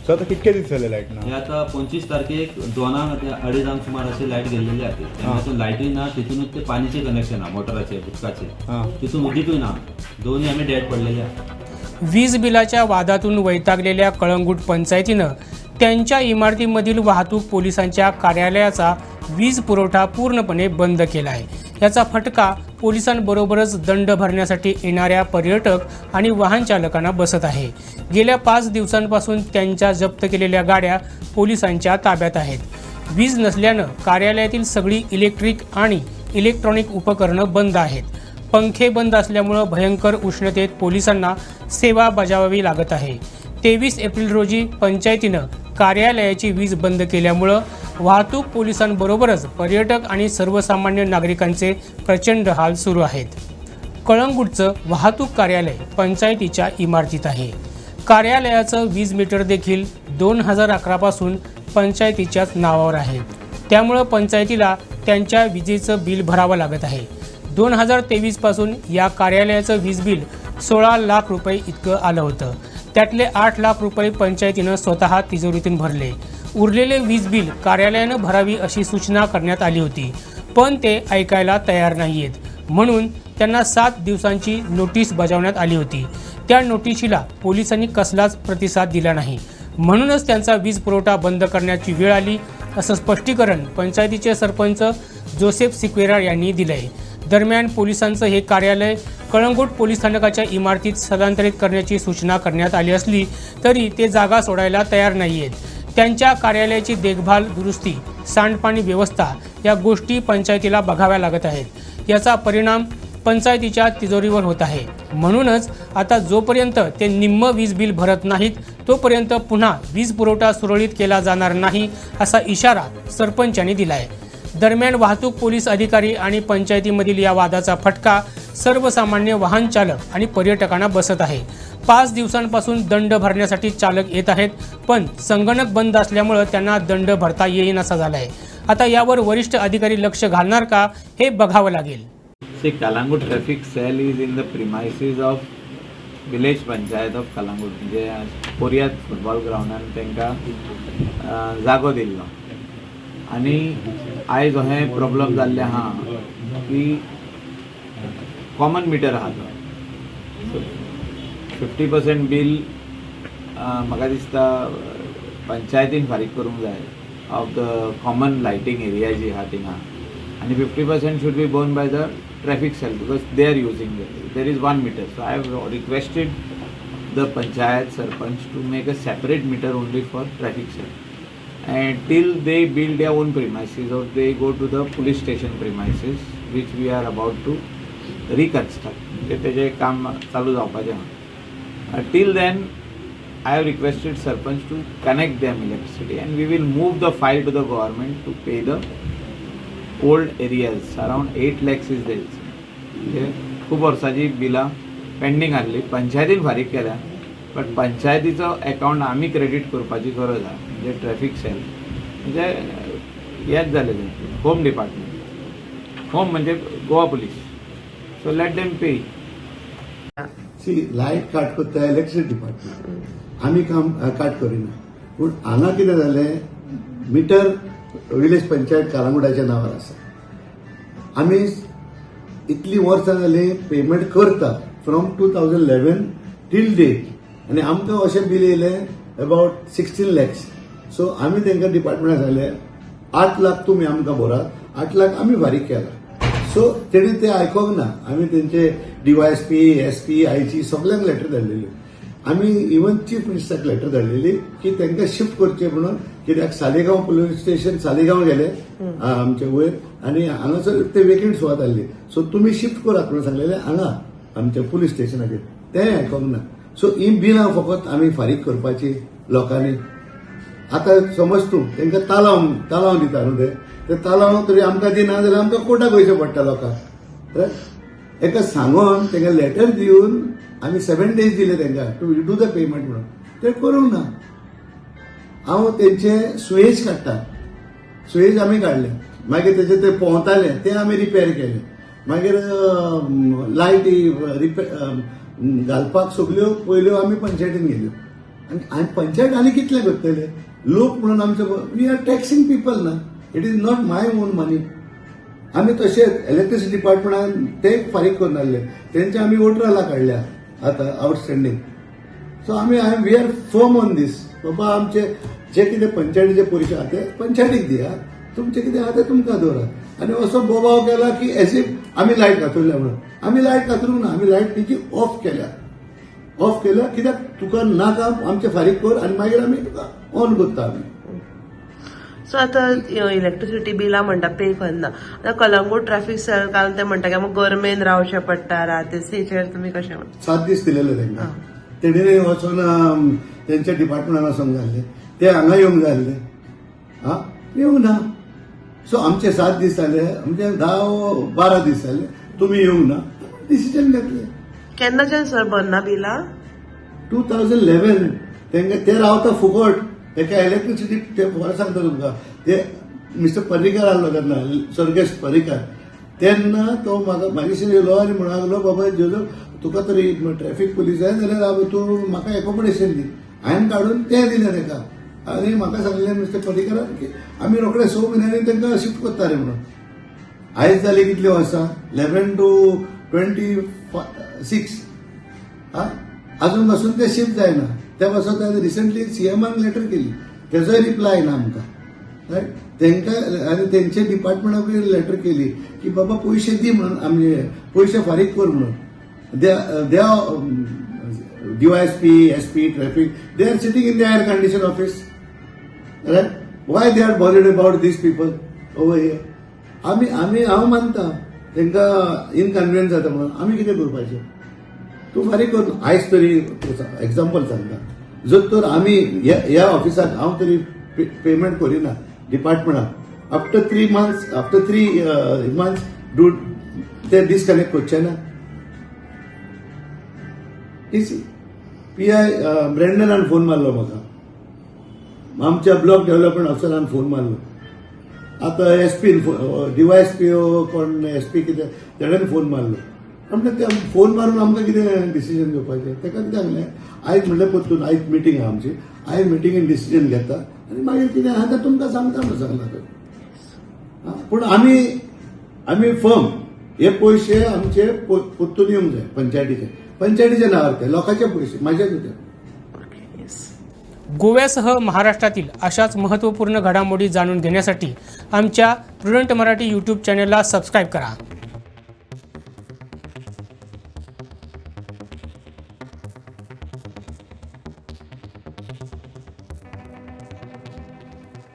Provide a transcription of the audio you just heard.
So आता कितके दीस जाले लायट ना? हे आता 25 तारखेक 2:30 सुमार असे लाईट गेलेली आहे. त्यातून लाईटही ना, तिथूनच ते पाणीचे कनेक्शन आहे मोटराचे उदकाचे, तिथून उदीकही ना, दोन्ही आम्ही डेड पडलेले आहे. वीज बिलाच्या वादातून वैतागलेल्या कळंगूट पंचायतीनं त्यांच्या इमारतीमधील वाहतूक पोलिसांच्या कार्यालयाचा वीज पुरवठा पूर्णपणे बंद केला आहे. याचा फटका पोलिसांबरोबरच दंड भरण्यासाठी येणाऱ्या पर्यटक आणि वाहन चालकांना बसत आहे. गेल्या 5 दिवसांपासून त्यांच्या जप्त केलेल्या गाड्या पोलिसांच्या ताब्यात आहेत. वीज नसल्यानं कार्यालयातील सगळी इलेक्ट्रिक आणि इलेक्ट्रॉनिक उपकरणं बंद आहेत. पंखे बंद असल्यामुळं भयंकर उष्णतेत पोलिसांना सेवा बजावावी लागत आहे. 23 एप्रिल रोजी पंचायतीनं कार्यालयाची वीज बंद केल्यामुळं वाहतूक पोलिसांबरोबरच पर्यटक आणि सर्वसामान्य नागरिकांचे प्रचंड हाल सुरू आहेत. कळंगूटचं वाहतूक कार्यालय पंचायतीच्या इमारतीत आहे. कार्यालयाचं वीज मीटर देखील 2011 पासून पंचायतीच्याच नावावर आहे. त्यामुळं पंचायतीला त्यांच्या विजेचं बिल भरावं लागत आहे. 2023 पासून या कार्यालयाचं वीज बिल 16 लाख रुपये इतकं आलं होतं. त्यातले 8 लाख रुपये पंचायतीनं स्वतः तिजोरीतून भरले. उरलेले वीज बिल कार्यालयानं भरावी अशी सूचना करण्यात आली होती, पण ते ऐकायला तयार नाही आहेत. म्हणून त्यांना 7 दिवसांची नोटीस बजावण्यात आली होती. त्या नोटिशीला पोलिसांनी कसलाच प्रतिसाद दिला नाही. म्हणूनच त्यांचा वीज पुरवठा बंद करण्याची वेळ आली, असं स्पष्टीकरण पंचायतीचे सरपंच जोसेफ सिक्वेरा यांनी दिलं आहे. दरम्यान पोलिसांचं हे कार्यालय कळंगूट पोलीस स्थानकाच्या इमारतीत स्थलांतरित करण्याची सूचना करण्यात आली असली तरी ते जागा सोडायला तयार नाही आहेत. त्यांच्या कार्यालयाची देखभाल, दुरुस्ती, सांडपाणी व्यवस्था या गोष्टी पंचायतीला बघाव्या लागत आहेत. याचा परिणाम पंचायतीच्या तिजोरीवर होत आहे. म्हणूनच आता जोपर्यंत ते निम्म वीज बिल भरत नाहीत तोपर्यंत पुन्हा वीज पुरवठा सुरळीत केला जाणार नाही, असा इशारा सरपंचांनी दिला आहे. दरम्यान वाहतूक पोलीस अधिकारी आणि पंचायतीमधील या वादाचा फटका सर्वसामान्य वाहन चालक आणि पर्यटकांना बसत आहे. 5 दिवसांपासून दंड भरण्यासाठी चालक येत आहेत, पण संगणक बंद असल्यामुळे त्यांना दंड भरता येईनासा झाला आहे. आता यावर वरिष्ठ अधिकारी लक्ष घालणार का हे बघावं लागेल. Calangute traffic cell is in the premises of village panchayat of Calangute, म्हणजे पोरयात फुटबॉल ग्राउंडान तांकां जागो दिल्लो. आनी आयज हे प्रॉब्लम जाल्ले आहा की कॉमन मिटर आहा तो 50% बिल म्हाका दिसता पंचायतीन फारीक करूंक जाय of the common lighting area जी आहा थिंगा, आनी 50% should be borne by the traffic cell because they are using it. There is one meter. So I have requested the panchayat sarpanch to make a separate meter only for traffic cell. And till they build their own premises or they go to the police station premises which we are about to reconstruct, तेजे काम चालू जावपाचें आहा. Till then I have requested sarpanch to connect them electricity and we will move the file to the government to pay the old areas. Around 8 lakhs is there. म्हणजे खूब वर्साची बिलां pending आसली, पंचायतीन फारीक केल्या, बट पंचायतीचो अकाउंट आमी क्रेडीट करपाची गरज आहा. म्हणजे ट्रॅफिक सेल म्हणजे हेच जालें, होम डिपार्टमेंट, होम म्हणजे Goa police. So let them pay. See light काट करता इलेक्ट्रिसिटी डिपार्टमेंट, आमी काम काट करिना. पूण हांगा कितें जालें, मिटर विलेज पंचायत कलंगूटाच्या नांवार आसा. आमी इतली वर्सां जाली पेमेंट करता फ्रॉम 2011 टील डेट, आनी आमकां अशें बिल येयलें अबाउट 16 lakhs. सो आमी तांकां डिपार्टमेंटाक सांगलें 8 लाख तुमी आमकां भरात, 8 लाख आमी फारीक केला. सो तेणी ते आयकोंक ना. आमी तेंचे DYSP, SP, IG सगळ्यांक लेटर धाडलेली. आमी इवन चीफ मिनिस्टराक लेटर धाडलेली की तांकां शिफ्ट करचें म्हणून, कित्याक सालेगांव पुलीस स्टेशन सालेगांव गेले आमचे वयर, आनी हांगासर ते वेकेंट सुवात आसली. सो तुमी शिफ्ट करात म्हणून सांगलेलें हांगा आमच्या पुलीस स्टेशनाचेर. तें आयकोंक ना. सो ही बिलां फकत आमी फारीक करपाची लोकांनी. आतां समज तूं तांकां तालांव दिता न्हू, ते तालांव तरी आमकां दिना जाल्यार आमकां कोर्टाक वयचें पडटा लोकांक. एका सांगून तांकां लेटर दिवन आमी 7 days दिले तांकां टू डू द पेमेंट म्हणून, ते करूंक ना. हांव तेंचे सुएज काडटा, सुएज आमी काडले, मागीर तेचे ते पोंवताले ते आमी रिपेर केले, मागीर लायटी रिपेर घालपाक सगल्यो पयल्यो आमी पंचायतीन गेल्यो. आणि पंचायत आनी कितले करतले लोक म्हणून आमचे वी आर टॅक्सिंग पीपल ना it is not my own money आम्ही तशेंच इलेक्ट्रिसिटी डिपार्टमेंटान ते फारीक करून आसले तेंचे आमी वोटराला काडल्या आता आउटस्टँडींग सो आमी वी आर फर्म ऑन दीस बाबा आमचे जे कितें पंचायतीचे पयशे आहा ते पंचायतीक दिया तुमचे कितें आहा ते तुमकां दवरा आनी असो बोबाव केला की एज इफ आमी लायट घातरल्या म्हणून आमी लायट घातरूंक ना आमी लायट तेची ऑफ केल्या कित्याक तुका नाका आमचे फारीक कर आनी मागीर आमी तुका ऑन करता आमी सो आता इलेक्ट्रिसिटी बिलां म्हणटा पे करना आतां कलंगूट ट्रॅफिक सेल कारण ते म्हणटा की आमकां गरमेन रावचें पडटा रातीचेर तुमी कशें म्हणटा 7 दीस दिलेले तांकां तेणें वचून तेंच्या डिपार्टमेंटान वचोंक जाय आसलें ते हांगा येवंक जाय आसलें आं येवंक ना सो आमचे 7 दीस जाले आमचे 10-12 दीस जाले तुमी येवंक ना डिसिजन घेतलें केन्नाच्यान सर भरना बिलां 2011 तेंगे ते रावता फुकट एका इलेक्ट्रिसिटी ते सांगता तुमकां ते मिस्टर पर्रीकार आहलो तेन्ना सर्गेश पर्रीकार तेन्ना तो म्हाजेशी येयलो आनी म्हणूंक लागलो बाबा जेजो तुका तरी ट्रॅफिक पुलीस जाय जाल्यार तूं म्हाका एकोमोडेशन दी हांवें काडून तें दिलें ताका आनी म्हाका सांगलें मिस्टर पर्रीकारान की आमी रोखडे 6 म्हयन्यांनी तांकां शिफ्ट करता रे म्हणून आयज जाली कितले वर्सां 11 to 26 अजून पासून ते शिफ्ट जायना त्या पासून ताणें रिसंटली सीएमान लेटर केली तेजोय रिप्लाय ना आमकां रायट तेंकां आनी तेंचे डिपार्टमेंटाकूय लेटर केली की बाबा पयशे दी म्हणून आमी पयशे फारीक कर म्हणून दे DYSP, SP, traffic, they are sitting in the air condition office. Right? Why they are bothered about these people over here? हांव मानता तांकां इनकन्विनियन्स जाता म्हणून आमी कितें करपाचें तूं फारीक कर आयज तरी एक्झाम्पल सांगता जर तर आमी ह्या ऑफिसाक हांव तरी पेमेंट करिना डिपार्टमेंटाक आफ्टर 3 months डू ते डिस्कनेक्ट करचे ना PI ब्रँडनान फोन मारलो म्हाका आमच्या ब्लॉक डेव्हलपमेंट ऑफिसरान फोन मारलो आता SP DYSP कोण SP कितें तेणेन फोन मारलो आमकां ते फोन मारून आमकां कितें डिसिजन घेवपाचें ताका कितें सांगलें आयज म्हणल्यार परतून आयज मिटींग आहा आमची आयज मिटींगेन डिसिजन घेता आनी मागीर कितें आहा तें तुमकां सांगता म्हणून सांगला तर पूण आमी फर्म हे पयशे आमचे परतून येवंक जाय पंचायतीचे नावार ते लोकांचे पयशे म्हाजे न्हू ते गोव्यासह महाराष्ट्रातील अशाच महत्त्वपूर्ण घडामोडी जाणून घेण्यासाठी आमच्या प्रुडंट मराठी यूट्यूब चॅनलला सबस्क्राईब करा.